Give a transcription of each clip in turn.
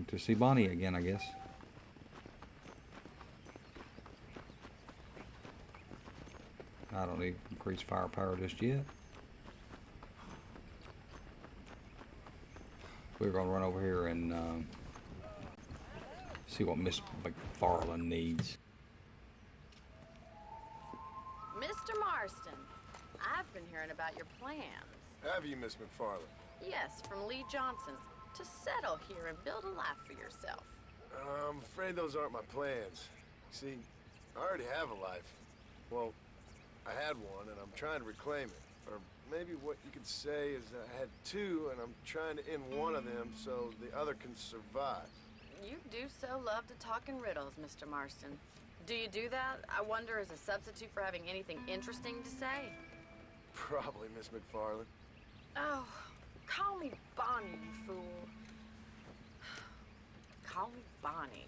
Going to see Bonnie again, I guess. I don't need increased firepower just yet. We're going to run over here and see what Miss McFarlane needs. Mr. Marston, I've been hearing about your plans. Have you, Miss McFarlane? Yes, from Lee Johnson, to settle here and build a life for yourself. I'm afraid those aren't my plans. See, I already have a life. Well, I had one, and I'm trying to reclaim it. Or maybe what you could say is I had two, and I'm trying to end one of them so the other can survive. You do so love to talk in riddles, Mr. Marston. Do you do that, I wonder, as a substitute for having anything interesting to say? Probably, Miss McFarlane. Oh, call me Bonnie, you fool. Call me Bonnie.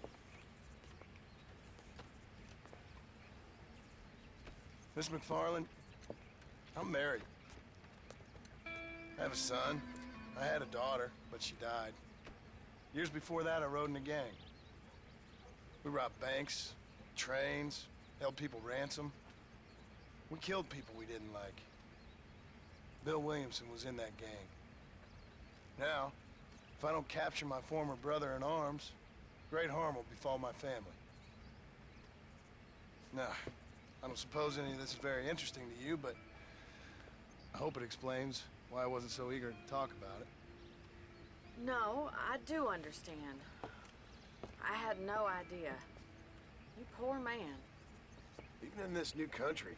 Miss McFarlane, I'm married. I have a son. I had a daughter, but she died. Years before that, I rode in a gang. We robbed banks, trains, held people ransom. We killed people we didn't like. Bill Williamson was in that gang. Now, if I don't capture my former brother in arms, great harm will befall my family. Now, I don't suppose any of this is very interesting to you, but I hope it explains why I wasn't so eager to talk about it. No, I do understand. I had no idea. You poor man. Even in this new country,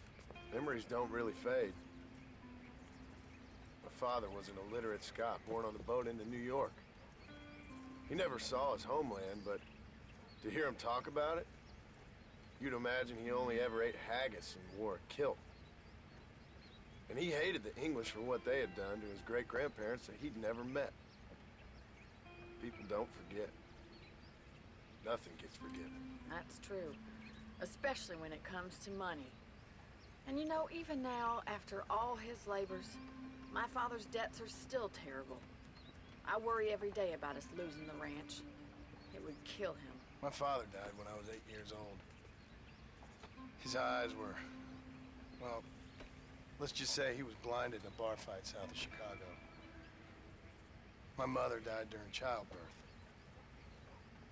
memories don't really fade. My father was an illiterate Scot born on the boat into New York. He never saw his homeland, but to hear him talk about it, you'd imagine he only ever ate haggis and wore a kilt. And he hated the English for what they had done to his great-grandparents that he'd never met. People don't forget. Nothing gets forgiven. That's true. Especially when it comes to money. And you know, even now, after all his labors, my father's debts are still terrible. I worry every day about us losing the ranch. It would kill him. My father died when I was 8 years old. His eyes were, well, let's just say he was blinded in a bar fight south of Chicago. My mother died during childbirth.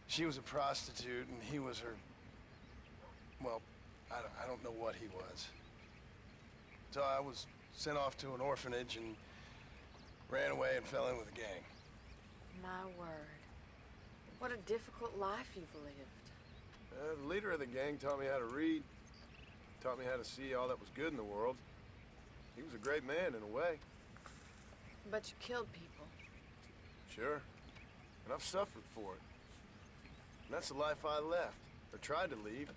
She was a prostitute and he was her, well, I don't know what he was. So I was sent off to an orphanage and ran away and fell in with a gang. My word. What a difficult life you've lived. The leader of the gang taught me how to read, taught me how to see all that was good in the world. He was a great man in a way. But you killed people. Sure. And I've suffered for it. And that's the life I left, or tried to leave.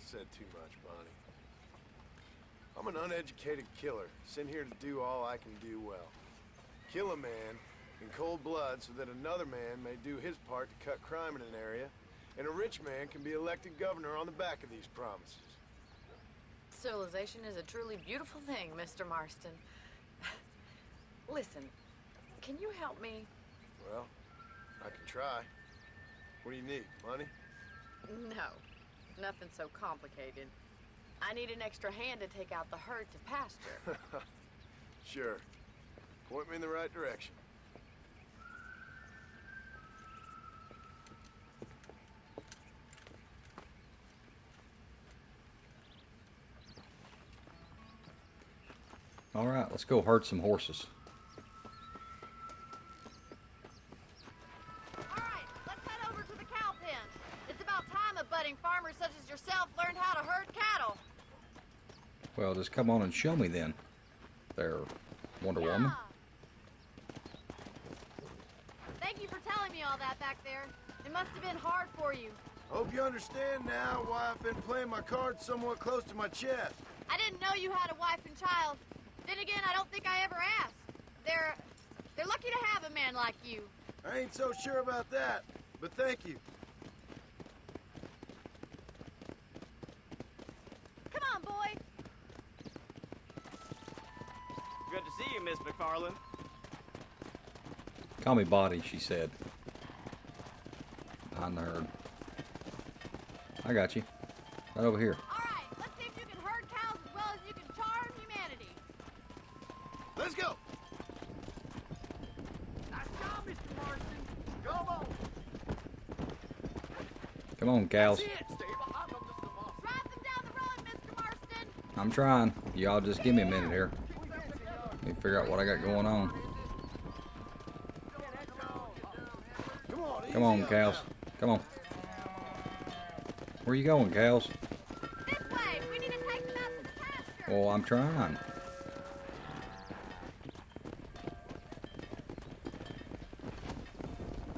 Said too much, Bonnie. I'm an uneducated killer, sent here to do all I can do well. Kill a man in cold blood so that another man may do his part to cut crime in an area, and a rich man can be elected governor on the back of these promises. Civilization is a truly beautiful thing, Mr. Marston. Listen, can you help me? Well, I can try. What do you need? Money? No, nothing so complicated. I need an extra hand to take out the herd to pasture. Sure. Point me in the right direction. All right, let's go herd some horses. All right, let's head over to the cow pen. It's about time a budding farmer such as yourself learned how to herd cattle. Well, just come on and show me then, there, Wonder Woman. Thank you for telling me all that back there. It must have been hard for you. Hope you understand now why I've been playing my cards somewhat close to my chest. I didn't know you had a wife and child. Then again, I don't think I ever asked. They're lucky to have a man like you. I ain't so sure about that, but thank you. Come on, boy. Good to see you, Miss McFarlane. Call me Body, she said. behind the herd. I got you. Right over here. All right, let's see if you can herd cows as well as you can charm humanity. Let's go. Nice job, Mr. Marston. Come on. Come on, cows. That's it. Stay behind them, Mr. Marston. Drive them down the road, Mr. Marston. I'm trying. Y'all just give me a minute here. Let me figure out what I got going on. Come on, cows. Come on. Where you going, cows? This way. We need to take them out to the pasture. Oh, I'm trying.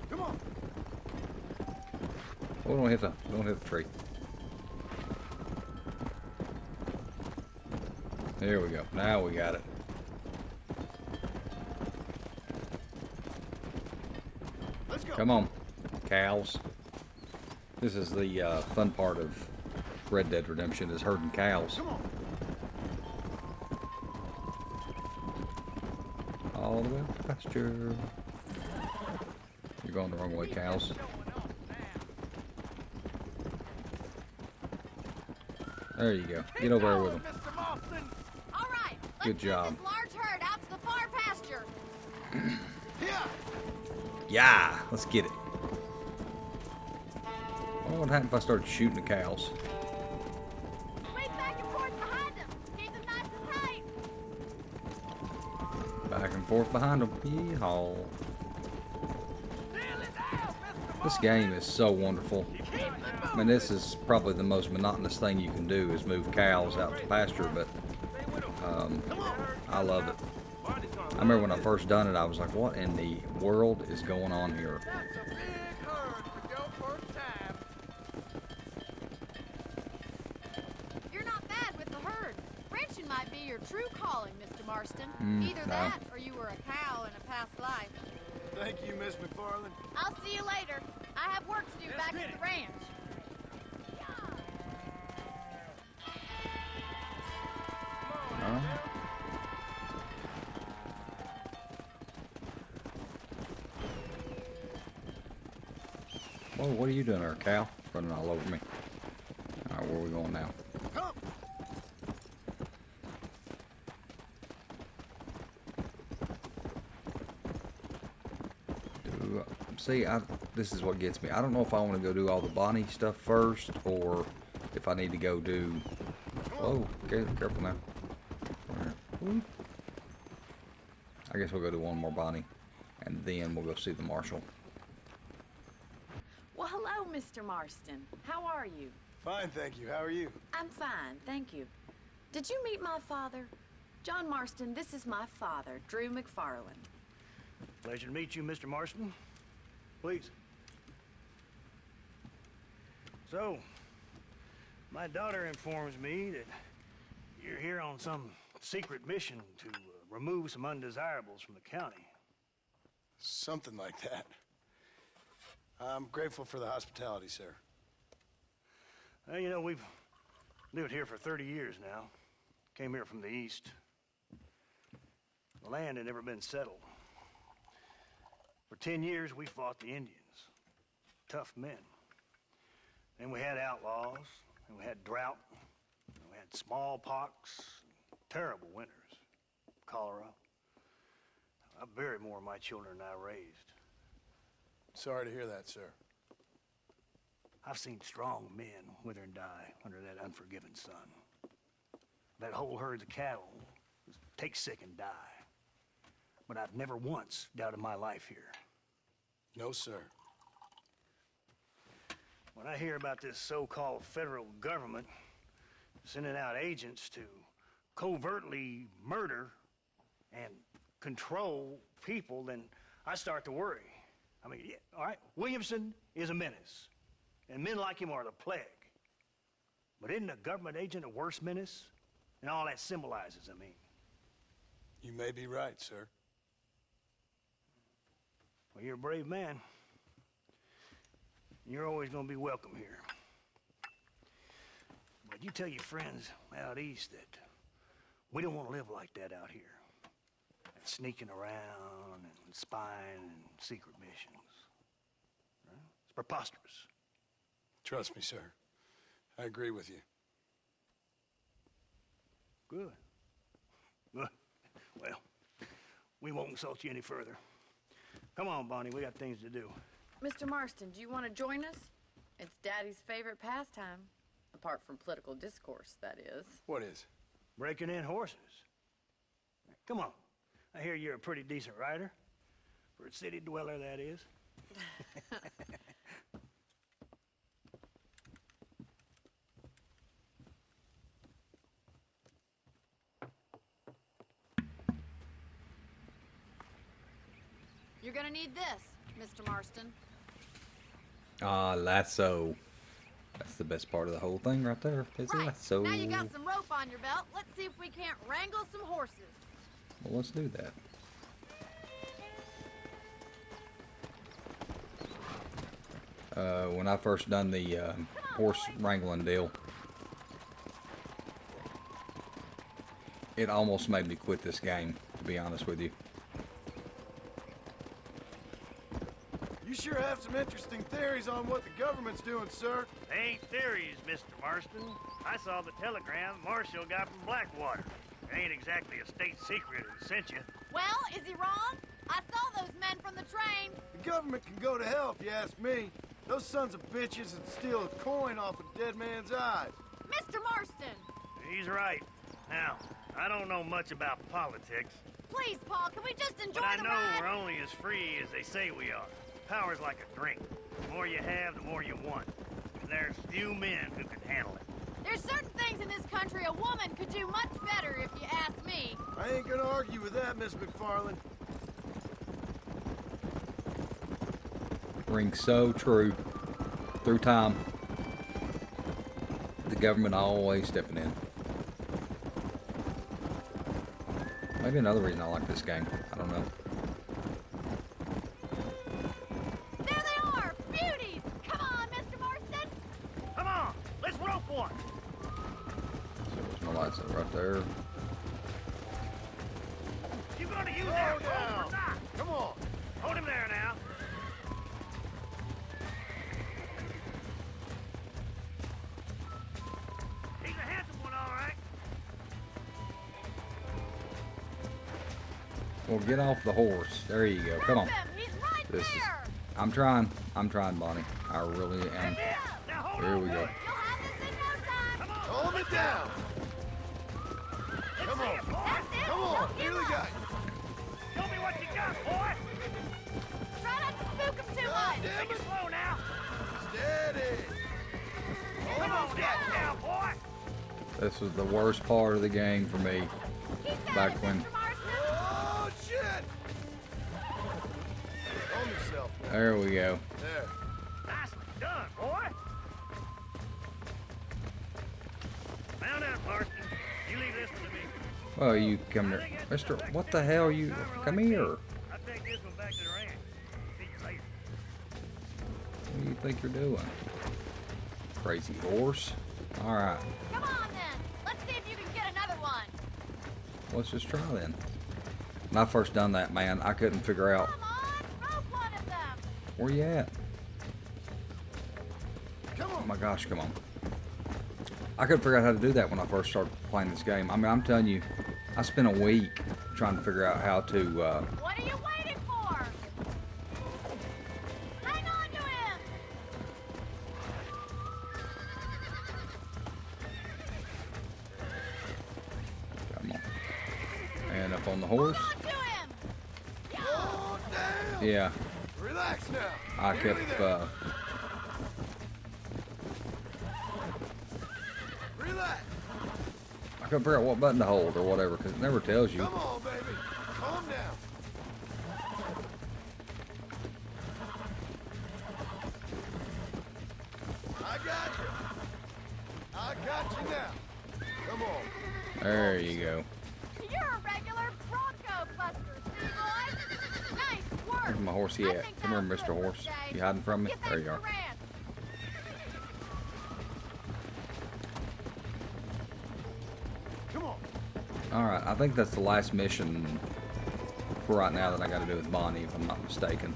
Come on. Oh, don't hit the tree. There we go. Now we got it. Let's go. Come on, cows. This is the fun part of Red Dead Redemption, is herding cows. Come on. All the way up to pasture. You're going the wrong way, cows. There you go. Get over there with them. Mr. Marston. All right. Let's Good job. Get this large herd out to the far pasture. Yeah. Yeah, let's get it. What would happen if I started shooting the cows? Swing back and forth behind them. Keep them nice and tight. Back and forth behind them. Yeehaw. Nearly there, Mr. This game is so wonderful. Keep them I mean, this is probably the most monotonous thing you can do, is move cows out to pasture, but I love it. I remember when I first done it, I was like, what in the world is going on here? That's a big herd for your first time. You're not bad with the herd. Ranching might be your true calling, Mr. Marston. Either no. that or you were a cow in a past life. Thank you, Miss McFarland. I'll see you later. I have work to do back at the ranch. Whoa, what are you doing there, cow? Running all over me. Alright, where are we going now? Come. See, this is what gets me. I don't know if I want to go do all the Bonnie stuff first, or if I need to go do... Whoa, okay, careful now. Whoop. I guess we'll go do one more Bonnie, and then we'll go see the marshal. Well, hello, Mr. Marston. How are you? Fine, thank you. How are you? I'm fine, thank you. Did you meet my father? John Marston, this is my father, Drew McFarland. Pleasure to meet you, Mr. Marston. Please. So, my daughter informs me that you're here on some secret mission to remove some undesirables from the county. Something like that. I'm grateful for the hospitality, sir. Well, you know, we've lived here for 30 years now. Came here from the east. The land had never been settled. For 10 years, we fought the Indians. Tough men. Then we had outlaws, and we had drought, and we had smallpox, terrible winters, cholera. I buried more of my children than I raised. Sorry to hear that, sir. I've seen strong men wither and die under that unforgiving sun. That whole herds of cattle take sick and die. But I've never once doubted my life here. No, sir. When I hear about this so-called federal government sending out agents to covertly murder and control people, then I start to worry. I mean, yeah, all right, Williamson is a menace, and men like him are the plague. But isn't a government agent a worse menace? And all that symbolizes, I mean. You may be right, sir. Well, you're a brave man. You're always going to be welcome here. But you tell your friends out east that we don't want to live like that out here. Sneaking around and spying and secret missions. Right? preposterous. Trust me, sir. I agree with you. Good. Good. Well, we won't insult you any further. Come on, Bonnie, we got things to do. Mr. Marston, do you want to join us? It's Daddy's favorite pastime. Apart from political discourse, that is. What is? Breaking in horses. Come on. I hear you're a pretty decent rider. For a city dweller, that is. You're gonna need this, Mr. Marston. Ah, lasso. That's the best part of the whole thing right there. Is Right. lasso. Now you got some rope on your belt. Let's see if we can't wrangle some horses. Well, let's do that. When I first done the horse wrangling deal, it almost made me quit this game, to be honest with you. You sure have some interesting theories on what the government's doing, sir. They ain't theories, Mr. Marston. I saw the telegram Marshall got from Blackwater. It ain't exactly a state secret who sent you. Well, is he wrong? I saw those men from the train. The government can go to hell if you ask me. Those sons of bitches would steal a coin off a dead man's eyes. Mr. Marston! He's right. Now, I don't know much about politics, Please, Paul, can we just enjoy but I the know ride? we're only as free as they say we are. Power's like a drink. The more you have, the more you want. And there's few men who can handle it. There's certain things in this country a woman could do much better, if you ask me. I ain't gonna argue with that, Miss McFarland. Rings so true. Through time, the government always stepping in. Maybe another reason I like this game. I don't know. There they are! Beauties! Come on, Mr. Marston! Come on, let's rope one. So there's my lights up right there. You gonna use that Slow rope down. or not? Come on. Hold him there now. He's a handsome one, all right. Well, get off the horse. There you go. Come on. Him, he's right This is. there! I'm trying, Bonnie. I really am. Now hold Here on we to go. it. You'll have this in no time! Come on. Calm it down. Let's Come see on. it, boy. That's it! Come on. Don't give Nearly up. got you. Show me what you got, boy. Try not to spook him too God much! damn Take it. it slow now. Steady. Come on, Almost get got down, boy. This was the worst part of the game for me. Keep Back going, when- Mr. Marston! Oh, shit. Calm yourself. There we go. There. Nicely done, boy. Mount out, Marston. You leave this one to me. Oh, you come here. Mister, what the hell you... Come here. I'll take this one back to the ranch. See you later. What do you think you're doing? Crazy horse. Alright, Come on, then! Let's see if you can get another one! let's just try then. When I first done that, man, I couldn't figure out... Come on! Rope one of them! Where you at? Come Oh on. my gosh, come on. I couldn't figure out how to do that when I first started playing this game. I mean, I'm telling you, I spent a week trying to figure out how to... What are you waiting for? Hang on to him! Come on. And up on the horse. Hold on to him! Oh, damn. Yeah, Relax now. I Nearly kept... there. Relax. I couldn't figure out what button to hold or whatever, because it never tells you. Come on, baby. Calm down. I got you. I got you now. Come on. There you go. You're a regular Bronco buster, see, boy? Nice work! Where's my horse I at? think Come here, that was Mr. good for Horse. today. You hiding from me? Get There back you to are. the ranch. Come on. Alright, I think that's the last mission for right now that I gotta do with Bonnie, if I'm not mistaken.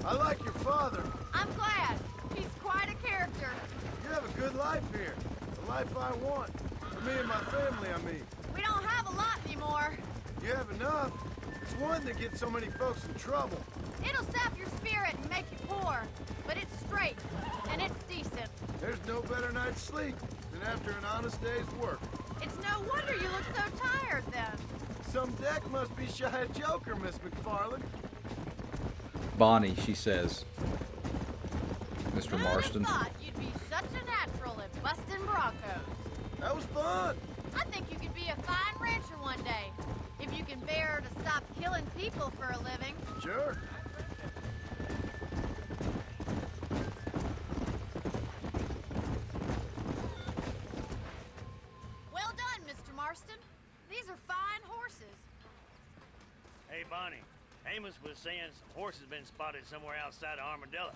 I like your father. I'm glad. He's quite a character. You have a good life here. The life I want. For me and my family, I mean. We don't have a lot anymore. You have enough. It's one that gets so many folks in trouble. It'll sap your spirit and make you poor. But it's straight, and it's decent. There's no better night's sleep than after an honest day's work. It's no wonder you look so tired then. Some deck must be shy of Joker, Miss McFarland. Bonnie, she says. Mr. Who'd Marston. have thought you'd be such a natural at busting Broncos? That was fun. I think you could be a fine rancher one day. If you can bear to stop killing people for a living. Sure. Well done, Mr. Marston. These are fine horses. Hey, Bonnie. Amos was saying some horses been spotted somewhere outside of Armadillo.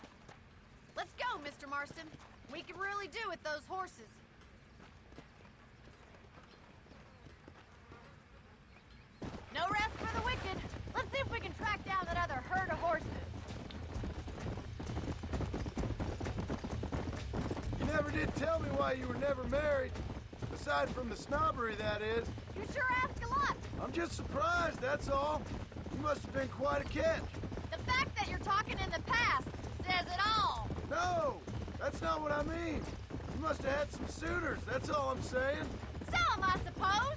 Let's go, Mr. Marston. We can really do with those horses. No rest for the wicked. Let's see if we can track down that other herd of horses. You never did tell me why you were never married. Aside from the snobbery, that is. You sure ask a lot. I'm just surprised, that's all. You must have been quite a catch. The fact that you're talking in the past says it all. No, that's not what I mean. You must have had some suitors, that's all I'm saying. Some, I suppose.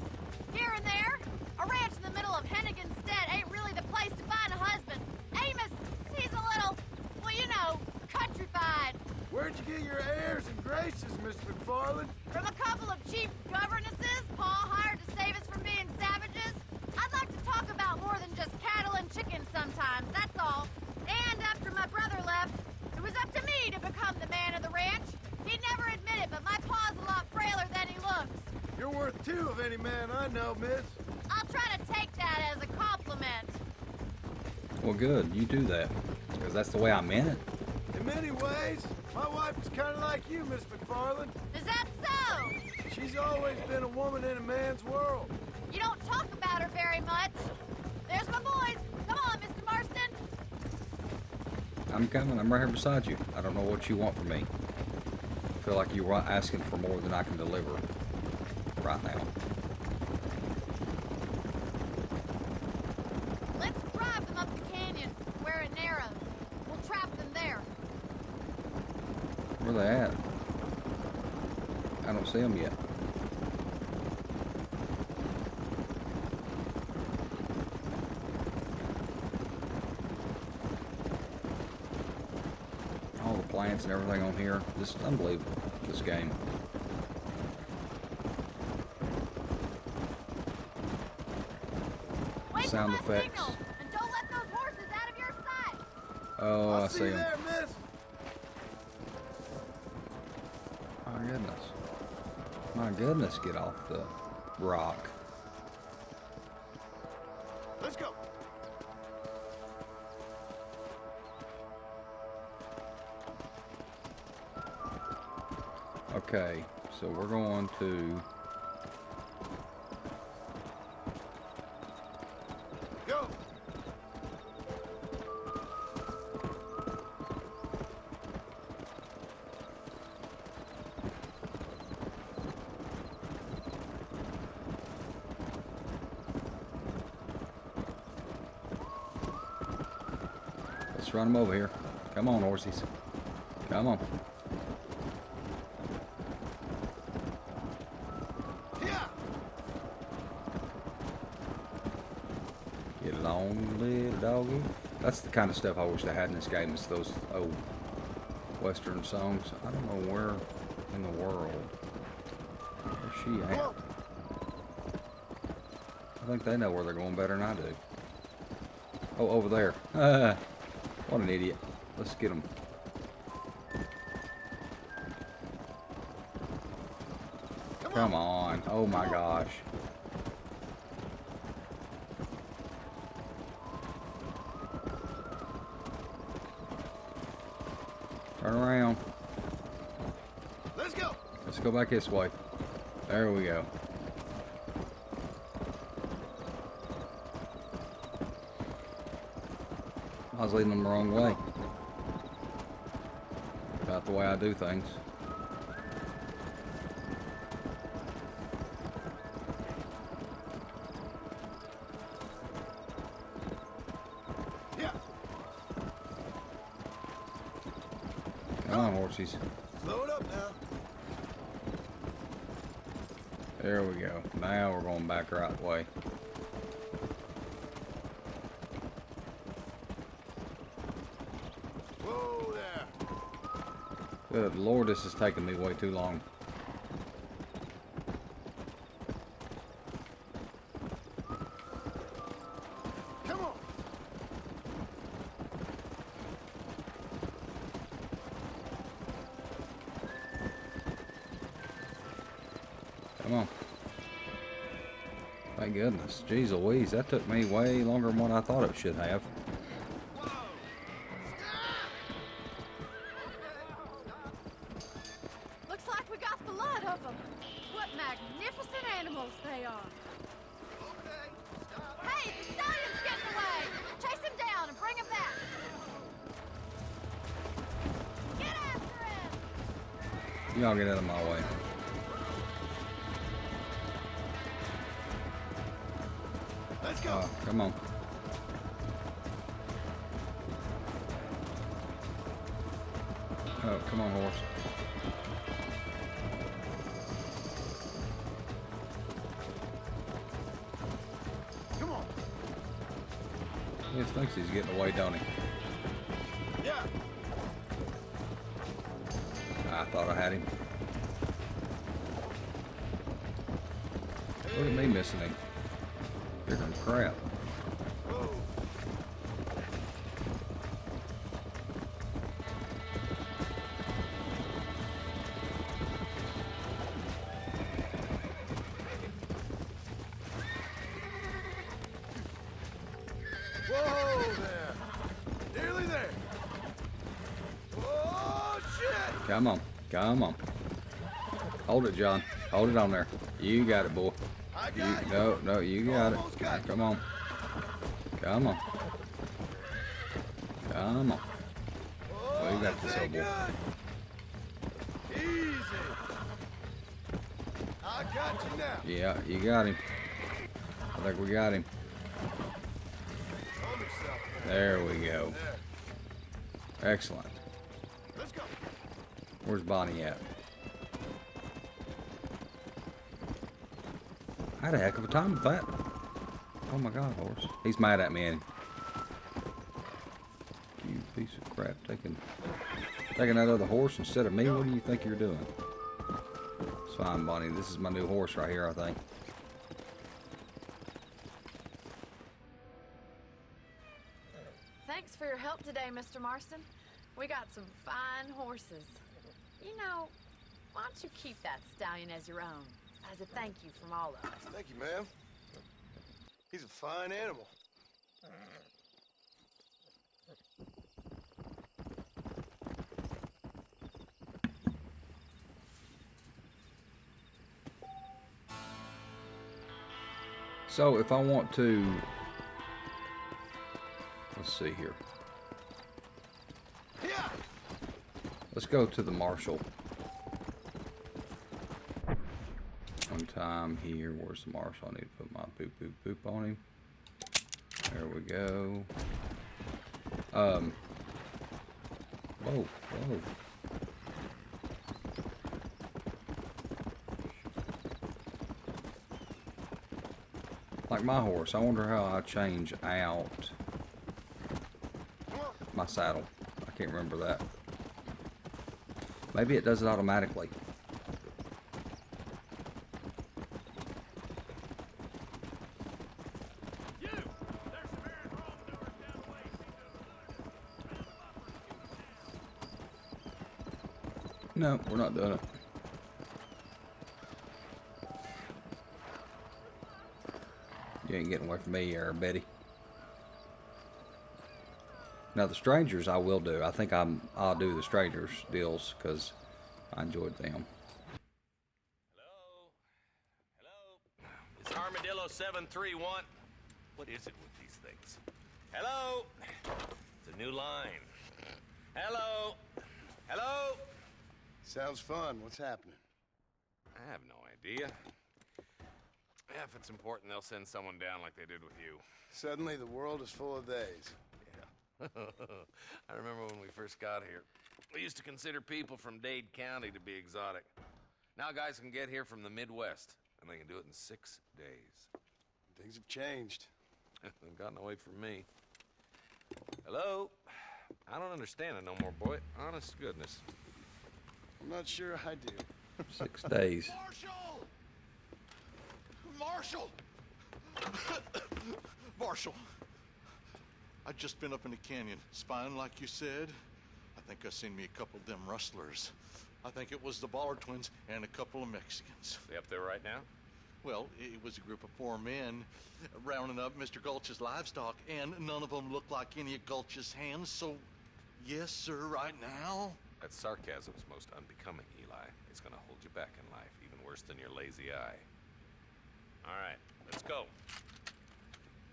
Here and there. A ranch in the middle of Hennigan's Stead ain't really the place to find a husband. Amos, he's a little, well, you know, countrified. Where'd you get your airs and graces, Miss McFarland? From a couple of cheap governesses Pa hired to save us from being savages. I'd like to talk about more than just cattle and chickens sometimes, that's all. And after my brother left, it was up to me to become the man of the ranch. He'd never admit it, but my pa's a lot frailer than he looks. You're worth two of any man I know, miss. I'll try to take that as a compliment. Well, good. You do that. Because that's the way I meant it. In many ways, my wife is kind of like you, Miss McFarland. Is that so? She's always been a woman in a man's world. You don't talk about her very much. There's my boys. Come on, Mr. Marston. I'm coming. I'm right here beside you. I don't know what you want from me. I feel like you're asking for more than I can deliver right now. Let's drive them up the canyon where it narrows. We'll trap them there. Where they at? I don't see them yet. All the plants and everything on here. This is unbelievable, this game. Wait Sound for my effects. signal, and don't let those horses out of your sight. Oh, I I'll see see you them. there, miss. My goodness. My goodness, get off the rock. Let's go. Okay, so we're going to... Go. Let's run them over here. Come on, horsies. Come on. Yeah. Get it on, little doggy. That's the kind of stuff I wish I had in this game, is those old Western songs. I don't know where in the world. Where's she Come at? on. I think they know where they're going better than I do. Oh, over there. What an idiot. Let's get them. Come on. Oh my gosh. Turn around. Let's go. Let's go back this way. There we go. I was leading them the wrong way. not the way I do things. Yeah. Come on, horsies. Slow it up now. There we go. Now we're going back the right way. Whoa there. Good Lord, this is taking me way too long. Come on. Come on. Thank goodness. Jeez Louise, that took me way longer than what I thought it should have. Looks like we got the lot of them. What magnificent animals they are. Hey, the stallion's getting away. Chase him down and bring him back. Get after him. Y'all get out of my way. Let's go. Oh, come on. Oh, come on, horse. Come on. He just thinks he's getting away, don't he? Yeah. I thought I had him. Look at me missing him. You're some crap. Whoa. Whoa there. Nearly there. Oh shit. Come on. Come on. Hold it, John. Hold it on there. You got it, boy. I You, got it. no, you got it. Almost got it. Come on. Come on. Come on. Oh, you got this, ain't old boy. good. Easy. I got you now. Yeah, you got him. I think we got him. Hold yourself. There we go. There. Excellent. Let's go. Where's Bonnie at? I had a heck of a time with that. Oh my God, horse. He's mad at me, ain't he? You piece of crap. Taking that other horse instead of me? What do you think you're doing? It's fine, Bonnie. This is my new horse right here, I think. Thanks for your help today, Mr. Marston. We got some fine horses. You know, why don't you keep that stallion as your own? As a thank you from all of us. Thank you, ma'am. He's a fine animal. So if I want to, let's see here. Yeah. Let's go to the marshal. One time here. Where's the marshal? I need to put my boop boop boop on him. There we go. Whoa, whoa. Like my horse, I wonder how I change out my saddle. I can't remember that. Maybe it does it automatically. No, we're not doing it. You ain't getting away from me here, Betty. Now the strangers I will do. I think I'll do the strangers deals because I enjoyed them. Hello? Hello? It's Armadillo 731. What is it with these things? Hello? It's a new line. Hello? Hello? Sounds fun. What's happening? I have no idea. Yeah, if it's important, they'll send someone down like they did with you. Suddenly, the world is full of days. Yeah. I remember when we first got here. We used to consider people from Dade County to be exotic. Now guys can get here from the Midwest, and they can do it in 6 days. Things have changed. They've gotten away from me. Hello? I don't understand it no more, boy. Honest to goodness. I'm not sure I do. 6 days. Marshall! Marshall! Marshall! I'd just been up in the canyon, spying like you said. I think I seen me a couple of them rustlers. I think it was the Ballard twins and a couple of Mexicans. They up there right now? Well, it was a group of 4 men rounding up Mr. Gulch's livestock, and none of them looked like any of Gulch's hands, so yes, sir, right now. That sarcasm is most unbecoming, Eli. It's gonna hold you back in life, even worse than your lazy eye. All right, let's go.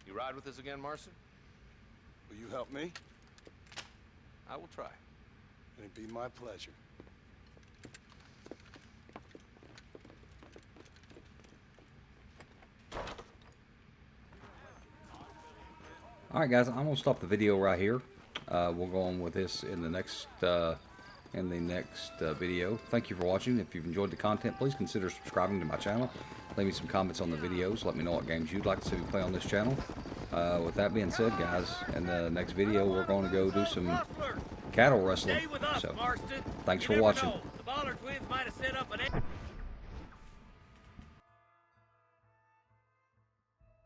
You ride with us again, Marston? Will you help me? I will try. It'd be my pleasure. Alright guys, I'm going to stop the video right here. We'll go on with this in the next video. Thank you for watching. If you've enjoyed the content, please consider subscribing to my channel. Leave me some comments on the videos. Let me know what games you'd like to see me play on this channel. With that being said, guys, in the next video we're going to go do some cattle rustling. Stay with us, So, Marston. thanks You for never watching. know. The Ballard twins might have set up an